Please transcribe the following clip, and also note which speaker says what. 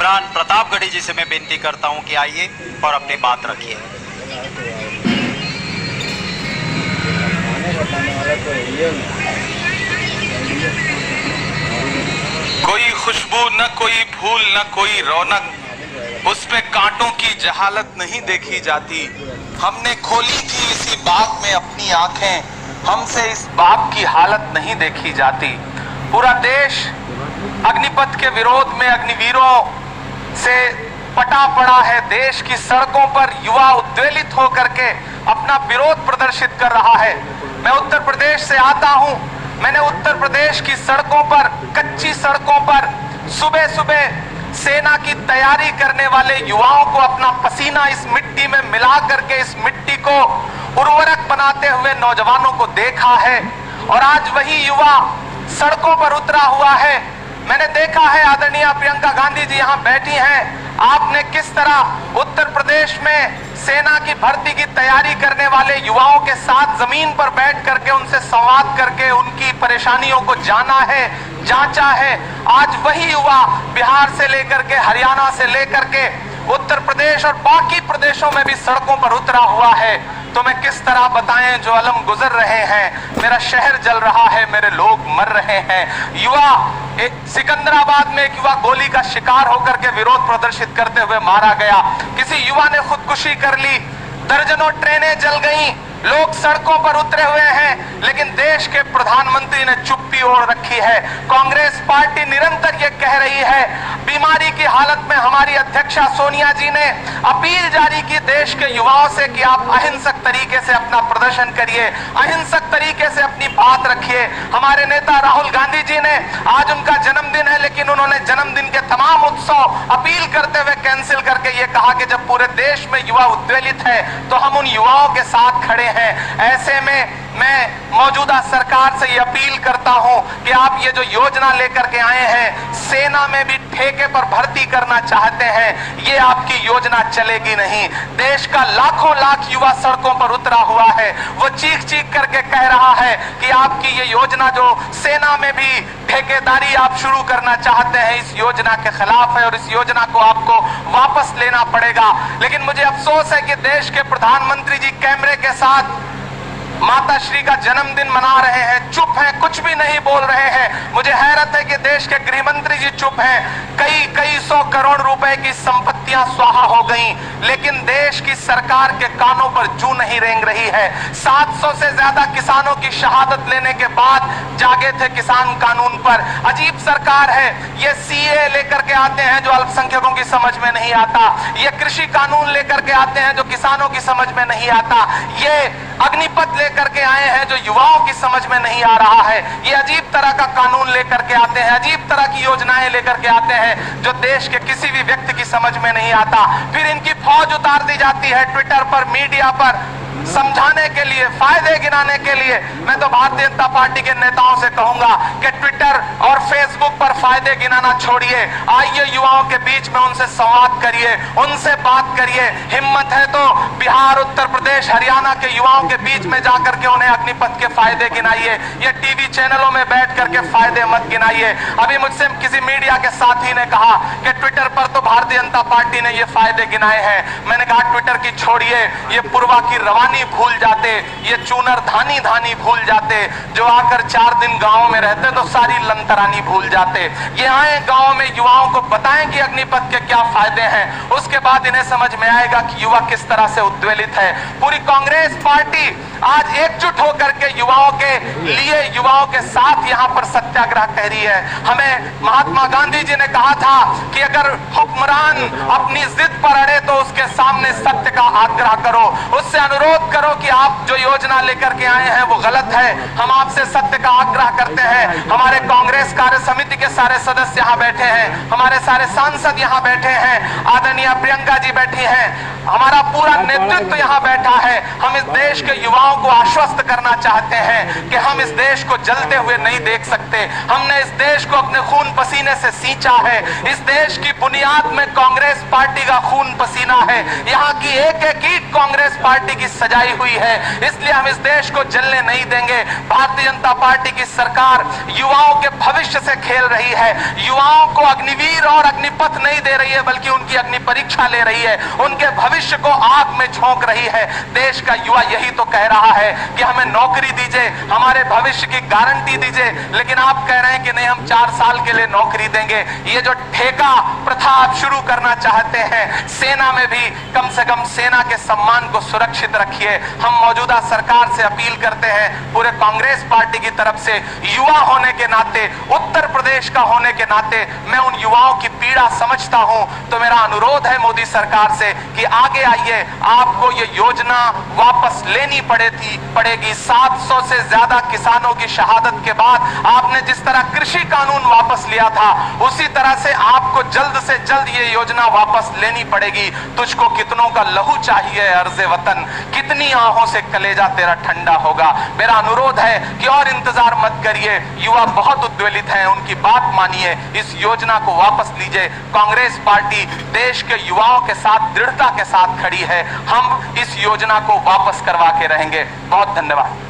Speaker 1: इमरान प्रतापगढ़ी जी से मैं बेनती करता हूं कि आइए और अपनी बात रखिए।
Speaker 2: कोई खुशबू न कोई फूल न कोई रौनक, उस पे कांटों की जहालत नहीं देखी जाती। हमने खोली थी इसी बाग में अपनी आंखें, हमसे इस बाग की हालत नहीं देखी जाती। पूरा देश अग्निपथ के विरोध में अग्निवीरों से पटा पड़ा है। देश की सड़कों पर युवा उद्वेलित होकर के अपना विरोध प्रदर्शित कर रहा है। मैं उत्तर प्रदेश से आता हूं। मैंने उत्तर प्रदेश की सड़कों पर, कच्ची सड़कों पर सुबह सुबह सेना की तैयारी करने वाले युवाओं को अपना पसीना इस मिट्टी में मिला करके इस मिट्टी को उर्वरक बनाते हुए नौजवानों को देखा है। और आज वही युवा सड़कों पर उतरा हुआ है। मैंने देखा है आदरणीय प्रियंका गांधी जी यहाँ बैठी हैं। आपने किस तरह उत्तर प्रदेश में सेना की भर्ती की तैयारी करने वाले युवाओं के साथ जमीन पर बैठ करके उनसे संवाद करके उनकी परेशानियों को जाना है, जांचा है। आज वही युवा बिहार से लेकर के, हरियाणा से लेकर के उत्तर प्रदेश और बाकी प्रदेशों में भी सड़कों पर उतरा हुआ है। तो मैं किस तरह बताएं जो अलम गुजर रहे हैं। मेरा शहर जल रहा है, मेरे लोग मर रहे हैं। युवा सिकंदराबाद में एक युवा गोली का शिकार होकर के विरोध प्रदर्शित करते हुए मारा गया। किसी युवा ने खुदकुशी कर ली। दर्जनों ट्रेनें जल गईं। लोग सड़कों पर उतरे हुए हैं, लेकिन देश के प्रधानमंत्री ने चुप्पी ओढ़ रखी है। कांग्रेस पार्टी निरंतर ये कह रही है। बीमारी की हालत में हमारी अध्यक्षा सोनिया जी ने अपील जारी की देश के युवाओं से कि आप अहिंसक तरीके से अपना प्रदर्शन करिए, अहिंसक तरीके से अपनी बात रखिए। हमारे नेता राहुल गांधी जी ने, आज उनका जन्मदिन है, लेकिन उन्होंने जन्मदिन के तमाम उत्सव अपील करते हुए कैंसिल करके ये कहा कि जब पूरे देश में युवा उद्वेलित है तो हम उन युवाओं के साथ खड़े हैं। ऐसे में मैं मौजूदा सरकार से ये अपील करता हूं कि आप ये जो योजना लेकर के आए हैं, सेना में भी ठेके पर भर्ती करना चाहते हैं, ये आपकी योजना चलेगी नहीं। देश का लाखों लाख युवा सड़कों पर उतरा हुआ है। वो चीख चीख करके कह रहा है कि आपकी ये योजना जो सेना में भी ठेकेदारी आप शुरू करना चाहते हैं, इस योजना के खिलाफ है और इस योजना को आपको वापस लेना पड़ेगा। लेकिन मुझे अफसोस है कि देश के प्रधानमंत्री जी कैमरे के साथ माता श्री का जन्मदिन मना रहे हैं, चुप हैं, कुछ भी नहीं बोल रहे हैं। मुझे हैरत है कि देश के गृह मंत्री जी चुप हैं। कई सौ करोड़ रुपए की संपत्तियां स्वाहा हो गई, लेकिन देश की सरकार के कानों पर जू नहीं रेंग रही है। 700 से ज्यादा किसानों की शहादत लेने के बाद जागे थे किसान कानून पर। अजीब सरकार है। ये सीए लेकर के आते हैं जो अल्पसंख्यकों की समझ में नहीं आता, ये कृषि कानून लेकर के आते हैं जो किसानों की समझ में नहीं आता, ये अग्निपथ लेकर के आए हैं जो युवाओं की समझ में नहीं आ रहा है, ये अजीब तरह का कानून लेकर के आते हैं, अजीब तरह की योजनाएं लेकर के आते हैं जो देश के किसी भी व्यक्ति की समझ में नहीं आता। फिर इनकी फौज उतार दी जाती है ट्विटर पर, मीडिया पर, समझाने के लिए, फायदे गिनाने के लिए। मैं तो भारतीय जनता पार्टी के नेताओं से कहूंगा कि ट्विटर और फेसबुक पर फायदे गिनाना छोड़िए, आइए युवाओं के बीच में उनसे संवाद करिए, उनसे बात करिए। हिम्मत है तो बिहार, उत्तर प्रदेश, हरियाणा के युवाओं के बीच में जाकर के उन्हें अग्निपथ के फायदे गिनाइए। ये टीवी चैनलों में बैठ करके फायदे मत गिनाइए। अभी मुझसे किसी मीडिया के साथी ने कहा कि ट्विटर पर तो भारतीय जनता पार्टी ने ये फायदे गिनाए हैं। मैंने कहा ट्विटर की छोड़िए, ये पूर्वा की रवानी भूल जाते, ये चूनर धानी धानी भूल जाते, जो आकर 4 दिन गांव में रहते तो सारी लंतरानी भूल जाते। ये आए गांव में, युवाओं को बताएं कि अग्निपथ के क्या फायदे हैं, उसके बाद इन्हें समझ में आएगा कि युवा किस तरह से उद्वेलित है। पूरी कांग्रेस पार्टी आज एकजुट होकर के युवाओं के लिए, युवाओं के साथ यहाँ पर सत्याग्रह कर रही है। हमें महात्मा गांधी जी ने कहा था कि अगर हुक्मरान अपनी जिद पर अड़े तो उसके सामने सत्य का आग्रह करो, उससे अनुरोध करो कि आप जो योजना लेकर के आए हैं वो गलत है। हम आपसे सत्य का आग्रह करते हैं। हमारे कांग्रेस कार्य समिति के सारे सदस्य यहाँ बैठे हैं, हमारे सारे सांसद यहाँ बैठे हैं, आदरणीय प्रियंका जी बैठी हैं, हमारा पूरा नेतृत्व यहाँ बैठा है। हम इस देश के युवाओं को आश्वस्त करना चाहते हैं कि हम इस देश को जलते हुए नहीं देख सकते। हमने इस देश को अपने खून पसीने से सींचा है। इस देश की बुनियाद में कांग्रेस पार्टी का खून पसीना है। यहाँ की एक एक ईंट कांग्रेस पार्टी की सजाई हुई है, इसलिए हम इस देश को जलने नहीं देंगे। भारतीय जनता पार्टी की सरकार युवाओं के भविष्य से खेल रही है, युवाओं को अग्निवीर और अग्निपथ नहीं दे रही है बल्कि उनकी अग्नि परीक्षा ले रही है, उनके भविष्य को आग में झोंक रही है। देश का युवा यही तो कह रहा है कि हमें नौकरी दीजिए, हमारे भविष्य की गारंटी दीजिए, लेकिन आप कह रहे हैं कि नहीं हम 4 साल के लिए नौकरी देंगे। ये जो ठेका प्रथा आप शुरू करना चाहते हैं, सेना में भी कम से कम सेना के सम्मान को सुरक्षित रखिए। हम मौजूदा सरकार से अपील करते हैं, पूरे कांग्रेस पार्टी की तरफ से, युवा होने के नाते, उत्तर प्रदेश का होने के नाते मैं उन युवाओं की पीड़ा समझता हूं। तो मेरा अनुरोध है मोदी सरकार से कि आगे आइए, आपको ये योजना वापस लेनी पड़ेगी। 700 से ज्यादा किसानों की शहादत के बाद आपने जिस तरह कृषि कानून वापस लिया था, उसी तरह से आपको जल्द से जल्द ये योजना वापस लेनी पड़ेगी। तुझको कितनों का लहू चाहिए अर्ज़े वतन, कितनी आहों से कलेजा तेरा ठंडा होगा। मेरा अनुरोध है कि और इंतजार मत करिए, युवा बहुत उद्वेलित हैं, उनकी बात मानिए, इस योजना को वापस लीजिए। कांग्रेस पार्टी देश के युवाओं के साथ दृढ़ता के साथ खड़ी है, हम इस योजना को वापस करवा के रहेंगे। बहुत धन्यवाद।